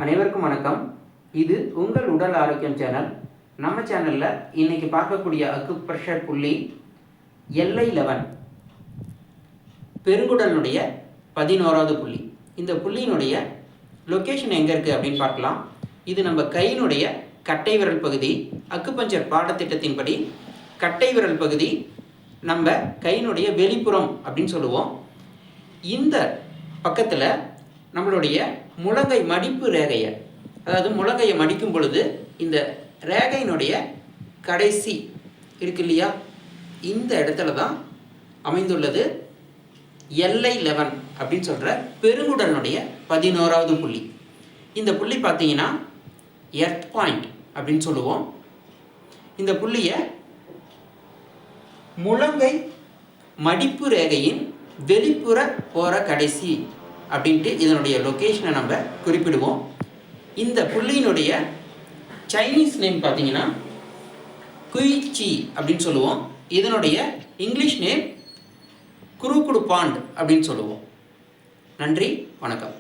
அனைவருக்கும் வணக்கம். இது உங்கள் உடல் ஆரோக்கியம் சேனல். நம்ம சேனலில் இன்னைக்கு பார்க்கக்கூடிய அக்குப்ரெஷர் புள்ளி L11 பெருங்குடலுடைய 11வது புள்ளி. இந்த புள்ளியினுடைய லொக்கேஷன் எங்கே இருக்குது அப்படின்னு பார்க்கலாம். இது நம்ம கையினுடைய கட்டை விரல் பகுதி. அக்குபஞ்சர் பாடத்திட்டத்தின்படி கட்டை விரல் பகுதி நம்ம கையினுடைய வெளிப்புறம் அப்படின்னு சொல்லுவோம். இந்த பக்கத்தில் நம்மளுடைய முழங்கை மடிப்பு ரேகையை, அதாவது முழங்கையை மடிக்கும் பொழுது இந்த ரேகையினுடைய கடைசி இருக்கு இல்லையா, இந்த இடத்துல தான் அமைந்துள்ளது L11 அப்படின்னு சொல்கிற பெருங்குடலுடைய 11வது புள்ளி. இந்த புள்ளி பார்த்தீங்கன்னா எர்த் பாயிண்ட் அப்படின்னு சொல்லுவோம். இந்த புள்ளியை முழங்கை மடிப்பு ரேகையின் வெளிப்புற போகிற கடைசி அப்படின்ட்டு இதனுடைய லொக்கேஷனை நம்ம குறிப்பிடுவோம். இந்த புள்ளியினுடைய சைனீஸ் நேம் பார்த்தீங்கன்னா குயிச்சி அப்படின்னு சொல்லுவோம். இதனுடைய இங்கிலீஷ் நேம் குருகுடு பாண்ட் அப்படின்னு சொல்லுவோம். நன்றி, வணக்கம்.